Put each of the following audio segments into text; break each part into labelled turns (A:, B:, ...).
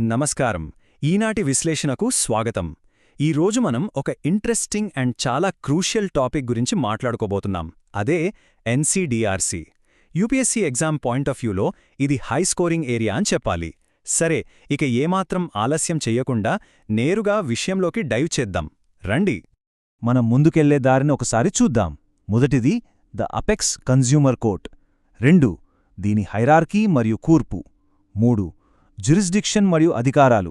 A: నమస్కారం. ఈనాటి విశ్లేషణకు స్వాగతం. ఈరోజు మనం ఒక ఇంట్రెస్టింగ్ అండ్ చాలా క్రూషియల్ టాపిక్ గురించి మాట్లాడుకోబోతున్నాం. అదే ఎన్సీడీఆర్సీ. యూపీఎస్సీ ఎగ్జామ్ పాయింట్ ఆఫ్ వ్యూలో ఇది హై స్కోరింగ్ ఏరియా అని చెప్పాలి. సరే, ఇక ఏమాత్రం ఆలస్యం చెయ్యకుండా నేరుగా విషయంలోకి డైవ్ చేద్దాం. రండి.
B: మనం ముందుకెళ్లే దారిని ఒకసారి చూద్దాం. మొదటిది ద అపెక్స్ కన్జ్యూమర్ కోర్ట్. 2 దీని హైరార్కీ మరియు కూర్పు. 3 జ్యురిస్డిక్షన్ మరియు అధికారాలు.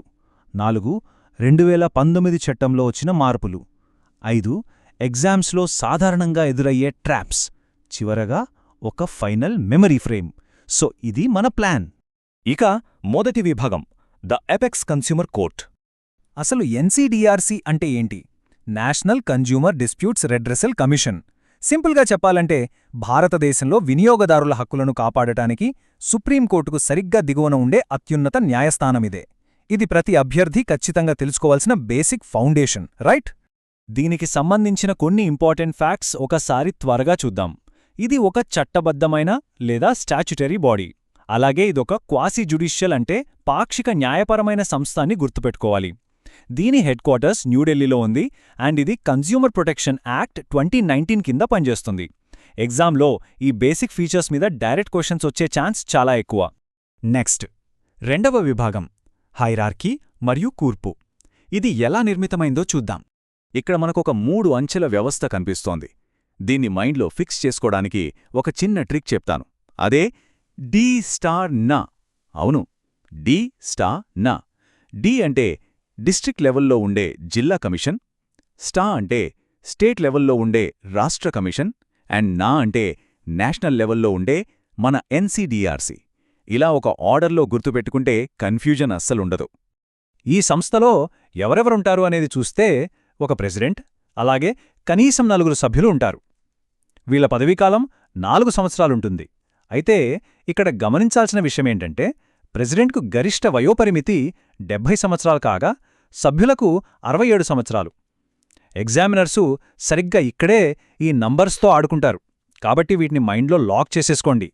B: 4 2019 చట్టంలో వచ్చిన మార్పులు. 5 ఎగ్జామ్స్లో సాధారణంగా ఎదురయ్యే ట్రాప్స్. చివరగా ఒక ఫైనల్ మెమరీ ఫ్రేమ్. సో ఇది మన ప్లాన్.
C: ఇక మొదటి విభాగం ద అపెక్స్ కన్స్యూమర్ కోర్ట్.
B: అసలు ఎన్సీడీఆర్సీ అంటే ఏంటి? National consumer disputes redressal commission. సింపుల్గా చెప్పాలంటే భారతదేశంలో వినియోగదారుల హక్కులను కాపాడటానికి సుప్రీంకోర్టుకు సరిగ్గా దిగువన ఉండే అత్యున్నత న్యాయస్థానమిదే. ఇది ప్రతి అభ్యర్థి ఖచ్చితంగా తెలుసుకోవాల్సిన బేసిక్ ఫౌండేషన్, రైట్? దీనికి సంబంధించిన కొన్ని ఇంపార్టెంట్ ఫ్యాక్ట్స్ ఒకసారి త్వరగా చూద్దాం. ఇది ఒక చట్టబద్ధమైన లేదా స్టాచ్యుటరీ బాడీ. అలాగే ఇదొక క్వాసీ జ్యుడిషియల్ అంటే పాక్షిక న్యాయపరమైన సంస్థ అని గుర్తుపెట్టుకోవాలి. దీని హెడ్ క్వార్టర్స్ న్యూఢిల్లీలో ఉంది అండ్ ఇది కన్జ్యూమర్ ప్రొటెక్షన్ యాక్ట్ 2019 కింద పనిచేస్తుంది. ఎగ్జామ్లో ఈ బేసిక్ ఫీచర్స్ మీద డైరెక్ట్ క్వశ్చన్స్ వచ్చే ఛాన్స్ చాలా ఎక్కువ.
C: నెక్స్ట్, రెండవ విభాగం హైరార్కీ మరియు కూర్పు. ఇది ఎలా నిర్మితమైందో చూద్దాం. ఇక్కడ మనకొక 3 అంచెల వ్యవస్థ కనిపిస్తోంది. దీన్ని మైండ్లో ఫిక్స్ చేసుకోవడానికి ఒక చిన్న ట్రిక్ చెప్తాను. అదే D*N. అవును, D*N. డి అంటే డిస్ట్రిక్ట్ లెవెల్లో ఉండే జిల్లా కమిషన్, స్టా అంటే స్టేట్ లెవెల్లో ఉండే రాష్ట్ర కమిషన్, అండ్ నా అంటే నేషనల్ లెవెల్లో ఉండే మన ఎన్సీడీఆర్సీ. ఇలా ఒక ఆర్డర్లో గుర్తుపెట్టుకుంటే కన్ఫ్యూజన్ అస్సలుండదు.
B: ఈ సంస్థలో ఎవరెవరుంటారు అనేది చూస్తే ఒక ప్రెసిడెంట్, అలాగే కనీసం 4 సభ్యులు ఉంటారు. వీళ్ల పదవీకాలం 4 సంవత్సరాలుంటుంది. అయితే ఇక్కడ గమనించాల్సిన విషయమేంటంటే ప్రెసిడెంట్కు గరిష్ట వయోపరిమితి 70 సంవత్సరాలు కాగా సభ్యులకు 67 సంవత్సరాలు. ఎగ్జామినర్సు సరిగ్గా ఇక్కడే ఈ నంబర్స్తో ఆడుకుంటారు, కాబట్టి వీటిని మైండ్లో లాక్ చేసేసుకోండి.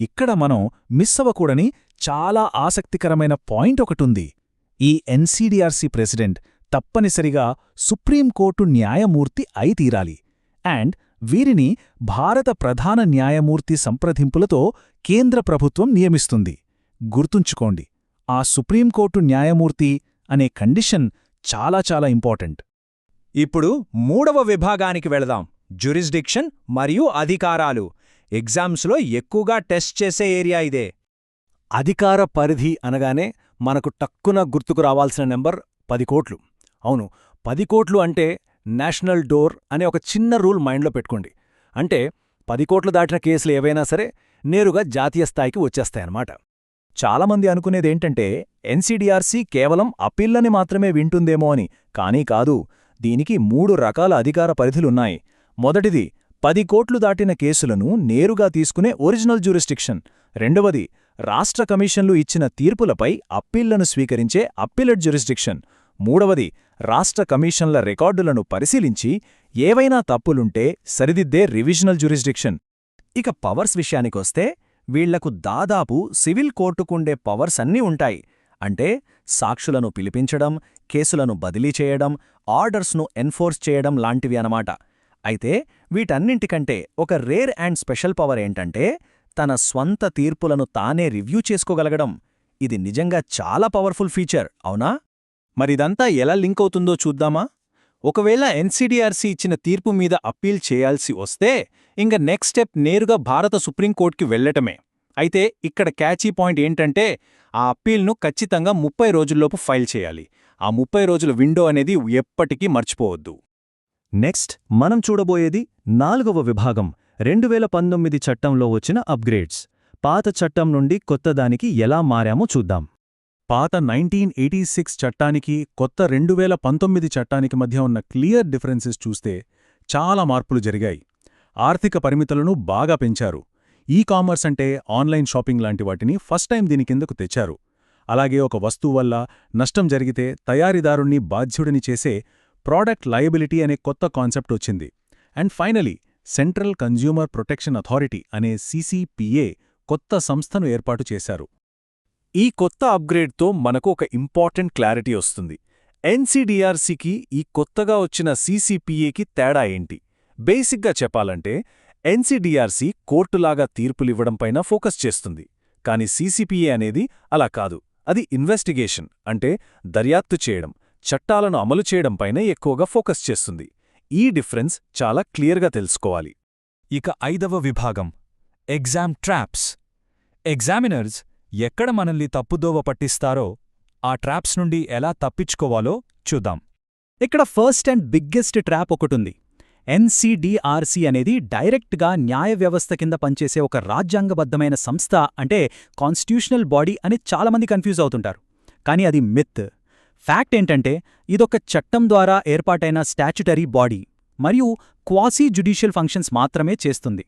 B: ఇక్కడ మనం మిస్ అవ్వకూడని చాలా ఆసక్తికరమైన పాయింట్ ఒకటుంది. ఈ ఎన్సీడీఆర్సీ ప్రెసిడెంట్ తప్పనిసరిగా సుప్రీంకోర్టు న్యాయమూర్తి అయి తీరాలి. అండ్ వీరిని భారత ప్రధాన న్యాయమూర్తి సంప్రదింపులతో కేంద్ర ప్రభుత్వం నియమిస్తుంది. గుర్తుంచుకోండి, ఆ సుప్రీంకోర్టు న్యాయమూర్తి అనే కండిషన్ చాలా చాలా ఇంపార్టెంట్.
C: ఇప్పుడు మూడవ విభాగానికి వెళదాం, జ్యురిస్డిక్షన్ మరియు అధికారాలు. ఎగ్జామ్స్లో ఎక్కువగా టెస్ట్ చేసే ఏరియా ఇదే.
B: అధికార పరిధి అనగానే మనకు టక్కున గుర్తుకు రావాల్సిన నెంబర్ 10 కోట్లు. అవును, 10 కోట్లు అంటే నేషనల్ డోర్ అనే ఒక చిన్న రూల్ మైండ్లో పెట్టుకోండి. అంటే 10 కోట్లు దాటిన కేసులు ఏవైనా సరే నేరుగా జాతీయ స్థాయికి వచ్చేస్తాయన్నమాట. చాలామంది అనుకునేదేంటంటే ఎన్సీడీఆర్సీ కేవలం అప్పీళ్లని మాత్రమే వింటుందేమో అని. కానీ కాదు, దీనికి 3 రకాల అధికార పరిధులున్నాయి. మొదటిది 10 కోట్లు దాటిన కేసులను నేరుగా తీసుకునే ఒరిజినల్ జ్యూరిస్డిక్షన్. రెండవది రాష్ట్ర కమిషన్లు ఇచ్చిన తీర్పులపై అప్పీళ్లను స్వీకరించే అప్పీలెట్ జ్యూరిస్డిక్షన్. మూడవది రాష్ట్ర కమిషన్ల రికార్డులను పరిశీలించి ఏవైనా తప్పులుంటే సరిదిద్దే రివిజనల్ జ్యూరిస్డిక్షన్. ఇక పవర్స్ విషయానికొస్తే వీళ్లకు దాదాపు సివిల్ కోర్టుకుండే పవర్స్ అన్నీ ఉంటాయి. అంటే సాక్షులను పిలిపించడం, కేసులను బదిలీ చేయడం, ఆర్డర్స్ను ఎన్ఫోర్స్ చేయడం లాంటివి అన్నమాట. అయితే వీటన్నింటికంటే ఒక రేర్ అండ్ స్పెషల్ పవర్ ఏంటంటే తన స్వంత తీర్పులను తానే రివ్యూ చేసుకోగలగడం. ఇది నిజంగా చాలా పవర్ఫుల్ ఫీచర్, అవునా? మరిదంతా ఎలా లింక్ అవుతుందో చూద్దామా? ఒకవేళ ఎన్సీడీఆర్సీ ఇచ్చిన తీర్పు మీద అప్పీల్ చేయాల్సి వస్తే ఇంక నెక్స్ట్ స్టెప్ నేరుగా భారత సుప్రీంకోర్టుకి వెళ్లటమే. అయితే ఇక్కడ క్యాచీ పాయింట్ ఏంటంటే ఆ అప్పీల్ను ఖచ్చితంగా 30 రోజుల్లోపు ఫైల్ చేయాలి. ఆ 30 రోజుల విండో అనేది ఎప్పటికీ మర్చిపోవద్దు. నెక్స్ట్ మనం చూడబోయేది 4వ విభాగం, 2019 చట్టంలో వచ్చిన అప్గ్రేడ్స్. పాత చట్టం నుండి కొత్తదానికి ఎలా మారామో చూద్దాం.
D: పాత 1986 చట్టానికి కొత్త 2019 చట్టానికి మధ్య ఉన్న క్లియర్ డిఫరెన్సెస్ చూస్తే చాలా మార్పులు జరిగాయి. ఆర్థిక పరిమితులను బాగా పెంచారు. కామర్స్ అంటే ఆన్లైన్ షాపింగ్ లాంటి వాటిని ఫస్ట్ టైం దీని కిందకు తెచ్చారు. అలాగే ఒక వస్తువు వల్ల నష్టం జరిగితే తయారీదారుణ్ణి బాధ్యుడిని చేసే ప్రోడక్ట్ లయబిలిటీ అనే కొత్త కాన్సెప్ట్ వచ్చింది. And finally central consumer protection authority అనే CCPA కొత్త సంస్థను ఏర్పాటు చేశారు.
B: ఈ కొత్త అప్గ్రేడ్తో మనకు ఒక ఇంపార్టెంట్ క్లారిటీ వస్తుంది. ఎన్సీడీఆర్సీకి ఈ కొత్తగా వచ్చిన సీసీపీఏకి తేడా ఏంటి? బేసిక్గా చెప్పాలంటే ఎన్సీడీఆర్సీ కోర్టులాగా తీర్పులివ్వడంపైన ఫోకస్ చేస్తుంది. కానీ సీసీపీఏ అనేది అలా కాదు. అది ఇన్వెస్టిగేషన్, అంటే దర్యాప్తు చేయడం, చట్టాలను అమలు చేయడంపైన ఎక్కువగా ఫోకస్ చేస్తుంది. ఈ డిఫరెన్స్ చాలా క్లియర్గా తెలుసుకోవాలి.
A: ఇక 5వ విభాగం ఎగ్జామ్ ట్రాప్స్. ఎగ్జామినర్స్ ఎక్కడ మనల్ని తప్పుదోవ పట్టిస్తారో ఆ ట్రాప్స్ నుండి ఎలా తప్పించుకోవాలో చూద్దాం.
C: ఇక్కడ ఫస్ట్ అండ్ బిగ్గెస్ట్ ట్రాప్ ఒకటుంది. ఎన్సీడీఆర్సీ అనేది డైరెక్ట్గా న్యాయ వ్యవస్థ కింద పనిచేసే ఒక రాజ్యాంగబద్ధమైన సంస్థ, అంటే కాన్స్టిట్యూషనల్ బాడీ అని చాలామంది కన్ఫ్యూజ్ అవుతుంటారు. కానీ అది మిత్. ఫ్యాక్ట్ ఏంటంటే ఇదొక చట్టం ద్వారా ఏర్పాటైన స్టాచ్యుటరీ బాడీ మరియు క్వాసీ జ్యుడిషియల్ ఫంక్షన్స్ మాత్రమే చేస్తుంది.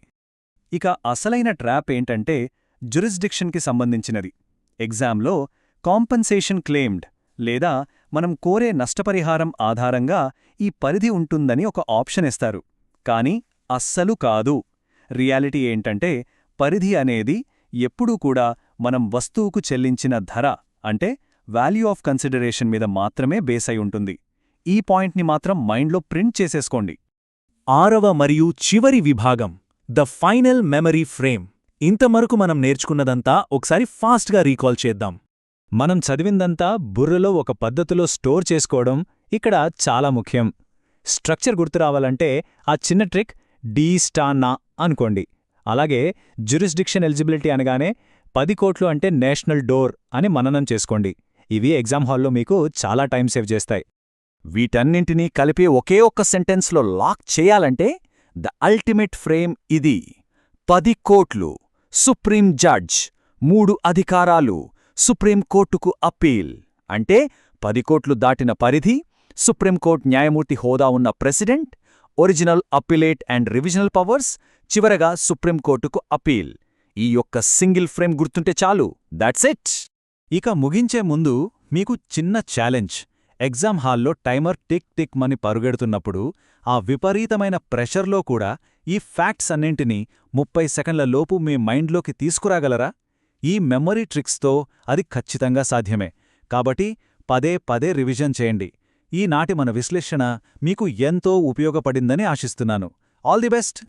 B: ఇక అసలైన ట్రాప్ ఏంటంటే జ్యురిస్డిక్షన్కి సంబంధించినది. ఎగ్జామ్లో కాంపన్సేషన్ క్లెయిమ్డ్ లేదా మనం కోరే నష్టపరిహారం ఆధారంగా ఈ పరిధి ఉంటుందని ఒక ఆప్షన్ ఇస్తారు. కానీ అస్సలు కాదు. రియాలిటీ ఏంటంటే పరిధి అనేది ఎప్పుడూ కూడా మనం వస్తువుకు చెల్లించిన ధర, అంటే వాల్యూ ఆఫ్ కన్సిడరేషన్ మీద మాత్రమే బేస్ అయి ఉంటుంది. ఈ పాయింట్ని మాత్రం మైండ్లో ప్రింట్ చేసేసుకోండి.
A: 6వ మరియు చివరి విభాగం ద ఫైనల్ మెమరీ ఫ్రేమ్. ఇంతవరకు మనం నేర్చుకున్నదంతా ఒకసారి ఫాస్ట్గా రీకాల్ చేద్దాం. మనం చదివిందంతా బుర్రలో ఒక పద్ధతిలో స్టోర్ చేసుకోవడం ఇక్కడ చాలా ముఖ్యం. స్ట్రక్చర్ గుర్తురావాలంటే ఆ చిన్న ట్రిక్ డీ-నా అనుకోండి. అలాగే జ్యురిస్డిక్షన్ ఎలిజిబిలిటీ అనగానే 10 కోట్లు అంటే నేషనల్ డోర్ అని మననం చేసుకోండి. ఇవి ఎగ్జామ్ హాల్లో మీకు చాలా టైం సేవ్ చేస్తాయి.
C: వీటన్నింటినీ కలిపి ఒకే ఒక్క సెంటెన్స్లో లాక్ చేయాలంటే ద అల్టిమేట్ ఫ్రేమ్ ఇది. 10 కోట్లు, సుప్రీం జడ్జ్, 3 అధికారాలు, సుప్రీంకోర్టుకు అప్పీల్. అంటే 10 కోట్లు దాటిన పరిధి, సుప్రీంకోర్టు న్యాయమూర్తి హోదా ఉన్న president, original appellate and revisional powers, చివరగా సుప్రీంకోర్టుకు అప్పీల్. ఈ యొక్క సింగిల్ ఫ్రేమ్ గుర్తుంటే చాలు. That's it.
A: ఇక ముగించే ముందు మీకు చిన్న ఛాలెంజ్. ఎగ్జామ్ హాల్లో టైమర్ టిక్ టిక్ మని పరుగెడుతున్నప్పుడు ఆ విపరీతమైన ప్రెషర్లో కూడా ఈ ఫ్యాక్ట్స్ అన్నింటినీ 30 సెకండ్ల లోపు మీ మైండ్లోకి తీసుకురాగలరా? ఈ మెమరీ ట్రిక్స్తో అది ఖచ్చితంగా సాధ్యమే. కాబట్టి పదే పదే రివిజన్ చేయండి. ఈనాటి మన విశ్లేషణ మీకు ఎంతో ఉపయోగపడిందని ఆశిస్తున్నాను. All the best.